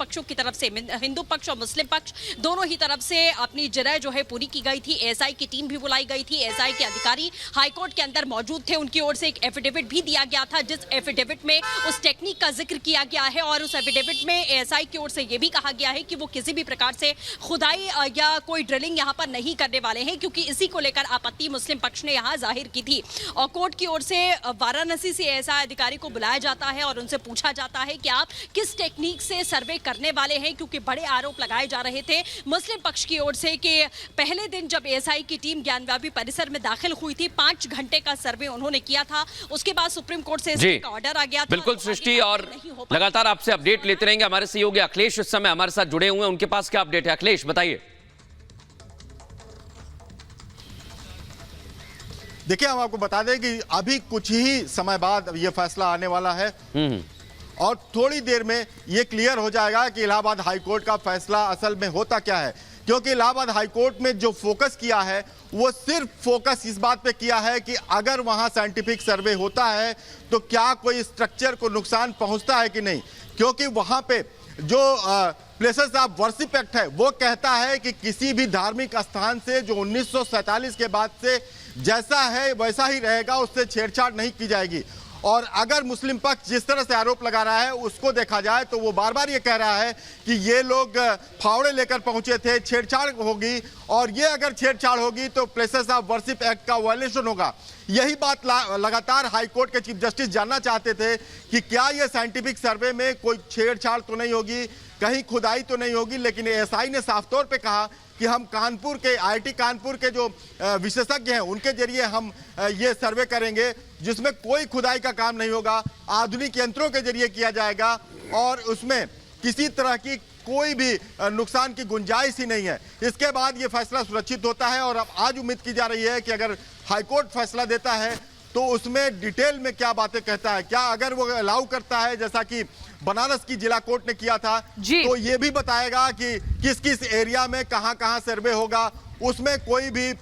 पक्षों की तरफ से, हिंदू पक्ष और मुस्लिम पक्ष दोनों ही तरफ से अपनी जिरह जो है पूरी की गई थी। एएसआई की टीम भी बुलाई गई थी। एएसआई के अधिकारी हाईकोर्ट के अंदर मौजूद थे। उनकी ओर से एक एफिडेविट भी दिया गया था, जिस एफिडेविट में उस टेक्निक का जिक्र किया गया है और उस एफिडेविट में एएसआई की ओर से यह भी कहा गया है कि वो किसी भी प्रकार से खुदाई या कोई ड्रिलिंग यहां पर नहीं करने वाले हैं, क्योंकि इसी को लेकर आपत्ति मुस्लिम पक्ष ने यहां जाहिर की थी। और कोर्ट की ओर से वाराणसी से एएसआई अधिकारी को बुलाया जाता है और उनसे पूछा जाता है कि आप किस टेक्निक से सर्वे करने वाले हैं, क्योंकि बड़े आरोप लगाए जा रहे थे मुस्लिम पक्ष की ओर से कि पहले दिन जब एएसआई की टीम ज्ञानव्यापी परिसर में दाखिल हुई थी, 5 घंटे का सर्वे उन्होंने किया था। उसके बाद सुप्रीम कोर्ट से इसका ऑर्डर आ गया था। बिल्कुल सृष्टि, और लगातार आपसे अपडेट लेते रहेंगे। हमारे सहयोगी अखिलेश इस समय हमारे साथ जुड़े हुए हैं, उनके पास क्या अपडेट है? अखिलेश बताइए। देखिए, हम आपको बता दें कि अभी कुछ ही समय बाद ये फैसला आने वाला है और थोड़ी देर में ये क्लियर हो जाएगा कि इलाहाबाद हाईकोर्ट का फैसला असल में होता क्या है। क्योंकि इलाहाबाद हाईकोर्ट में जो फोकस किया है वो सिर्फ फोकस इस बात पे किया है कि अगर वहां साइंटिफिक सर्वे होता है तो क्या कोई स्ट्रक्चर को नुकसान पहुंचता है कि नहीं। क्योंकि वहां पे जो प्लेसेस ऑफ वर्शिप एक्ट है वो कहता है कि किसी भी धार्मिक स्थान से जो 1947 के बाद से जैसा है वैसा ही रहेगा, उससे छेड़छाड़ नहीं की जाएगी। और अगर मुस्लिम पक्ष जिस तरह से आरोप लगा रहा है उसको देखा जाए तो वो बार बार ये कह रहा है कि ये लोग फावड़े लेकर पहुंचे थे, छेड़छाड़ होगी, और ये अगर छेड़छाड़ होगी तो प्लेसेस ऑफ वर्शिप एक्ट का वायलेशन होगा। यही बात लगातार हाईकोर्ट के चीफ जस्टिस जानना चाहते थे कि क्या ये साइंटिफिक सर्वे में कोई छेड़छाड़ तो नहीं होगी, कहीं खुदाई तो नहीं होगी। लेकिन एएसआई ने साफ तौर पे कहा कि हम कानपुर के आईआईटी कानपुर के जो विशेषज्ञ हैं उनके जरिए हम ये सर्वे करेंगे, जिसमें कोई खुदाई का काम नहीं होगा, आधुनिक यंत्रों के जरिए किया जाएगा और उसमें किसी तरह की कोई भी नुकसान की गुंजाइश ही नहीं है। इसके बाद ये फैसला सुरक्षित होता है और अब आज उम्मीद की जा रही है कि अगर हाईकोर्ट फैसला देता है तो उसमें डिटेल में क्या बातें कहता है, क्या अगर वो अलाउ करता है जैसा कि बनारस की जिला कोर्ट ने किया था, तो ये भी बताएगा कि किस किस एरिया में कहां कहां सर्वे होगा, उसमें कोई भी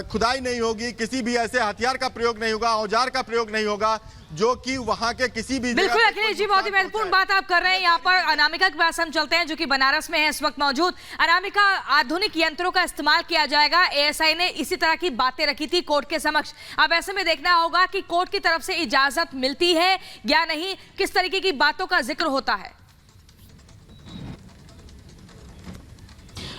खुदाई नहीं होगी, किसी भी ऐसे हथियार का प्रयोग नहीं होगा, औजार का प्रयोग नहीं होगा जो कि वहां के किसी भी। बिल्कुल अखिलेश जी, बहुत ही महत्वपूर्ण बात आप कर रहे हैं। यहाँ पर अनामिका के पास हम चलते हैं जो कि बनारस में है इस वक्त मौजूद। अनामिका, आधुनिक यंत्रों का इस्तेमाल किया जाएगा, एएसआई ने इसी तरह की बातें रखी थी कोर्ट के समक्ष। अब ऐसे में देखना होगा कि कोर्ट की तरफ से इजाजत मिलती है या नहीं, किस तरीके की बातों का जिक्र होता है।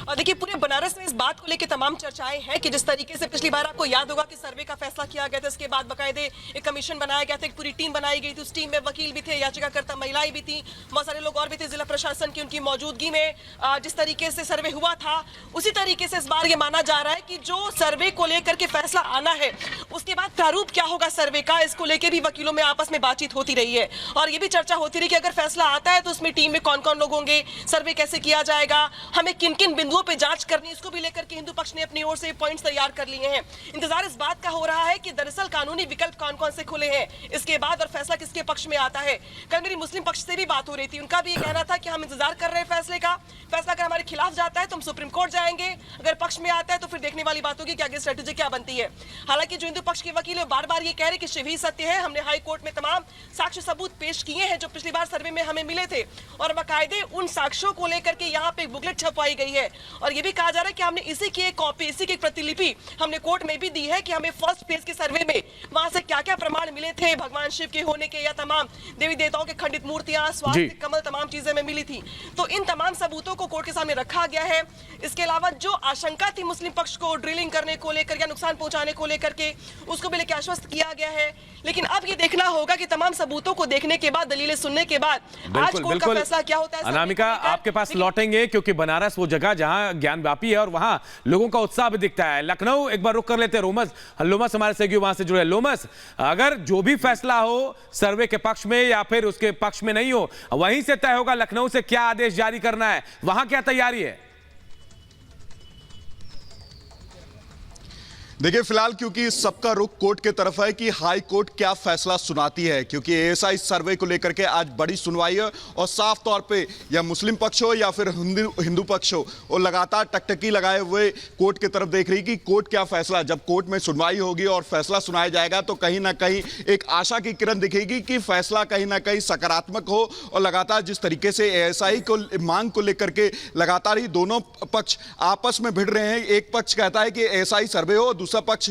और देखिए, पूरे बनारस में इस बात को लेकर तमाम चर्चाएं हैं कि जिस तरीके से पिछली बार आपको याद होगा कि सर्वे का फैसला किया गया था, इसके बाद बाकायदे एक कमीशन बनाया गया था, एक पूरी टीम बनाई गई थी। उस टीम में वकील भी थे, याचिकाकर्ता महिलाएं भी थी, बहुत सारे लोग और भी थे जिला प्रशासन की उनकी मौजूदगी में। जिस तरीके से सर्वे हुआ था उसी तरीके से इस बार ये माना जा रहा है कि जो सर्वे को लेकर के फैसला आना है उसके बाद प्रारूप क्या होगा सर्वे का, इसको लेकर भी वकीलों में आपस में बातचीत होती रही है। और ये भी चर्चा होती रही कि अगर फैसला आता है तो उसमें टीम में कौन कौन लोग होंगे, सर्वे कैसे किया जाएगा, हमें किन किन बिंदुओं पे जांच करनी, इसको भी लेकर के हिंदू पक्ष ने अपनी ओर से पॉइंट्स तैयार कर लिए हैं। इंतजार इस बात का हो रहा है कि दरअसल कानूनी विकल्प कौन कौन से खुले हैं इसके बाद और फैसला किसके पक्ष में आता है। कल मेरी मुस्लिम पक्ष से भी बात हो रही थी, उनका भी ये कहना था कि हम इंतजार कर रहे हैं फैसले का, फैसला अगर हमारे खिलाफ जाता है तो हम सुप्रीम कोर्ट जाएंगे, अगर पक्ष में आता है तो फिर देखने वाली बात होगी कि आगे स्ट्रेटेजी क्या बनती है। हालांकि जो हिंदू पक्ष के वकील है बार बार ये कह रहे कि शिव ही सत्य है, हमने हाई कोर्ट में तमाम साक्ष्य सबूत पेश किए हैं जो पिछली बार सर्वे में हमें मिले थे और बाकायदे उन साक्ष्यों को लेकर के यहाँ पे बुकलेट छपवाई गई है। और ये भी कहा जा रहा है कि हमने इसी की एक कॉपी, इसी की एक प्रतिलिपि हमने कोर्ट में भी दी है कि हमें फर्स्ट फेज के सर्वे में वहां से क्या क्या प्रमाण मिले थे भगवान शिव के होने के या तमाम देवी देवताओं के खंडित मूर्तियां, स्वास्तिक, कमल, तमाम चीजें में मिली थी। तो इन तमाम सबूतों को कोर्ट के सामने रखा गया है। इसके अलावा जो आशंका थी मुस्लिम पक्ष को ड्रिलिंग करने को लेकर या नुकसान पहुंचाने को लेकर के, उसको भी लेकर आश्वस्त किया गया है। लेकिन अब ये देखना होगा कि तमाम सबूतों को देखने के बाद, दलीलें सुनने के बाद आज कोर्ट का फैसला क्या होता है। अनामिका, आपके पास लौटेंगे क्योंकि बनारस वो जगह जहां ज्ञानव्यापी है और वहां लोगों का उत्साह भी दिखता है। लखनऊ एक बार रुक कर लेते हैं। लोमस हमारे सहयोगी वहां से जुड़े। लोमस, अगर जो भी फैसला हो सर्वे के पक्ष में या फिर उसके पक्ष में नहीं हो, वहीं से तय होगा लखनऊ से क्या आदेश जारी करना है, वहां क्या तैयारी है? देखिए फिलहाल क्योंकि सबका रुख कोर्ट की तरफ है कि हाई कोर्ट क्या फैसला सुनाती है, क्योंकि एएसआई सर्वे को लेकर के आज बड़ी सुनवाई है और साफ तौर पे या मुस्लिम पक्ष हो या फिर हिंदू पक्ष हो, वो लगातार टकटकी लगाए हुए कोर्ट की तरफ देख रही कि कोर्ट क्या फैसला। जब कोर्ट में सुनवाई होगी और फैसला सुनाया जाएगा तो कहीं ना कहीं एक आशा की किरण दिखेगी कि फैसला कहीं ना कहीं सकारात्मक हो। और लगातार जिस तरीके से एएसआई को मांग को लेकर के लगातार ही दोनों पक्ष आपस में भिड़ रहे हैं, एक पक्ष कहता है कि एएसआई सर्वे हो, दूसरा पक्ष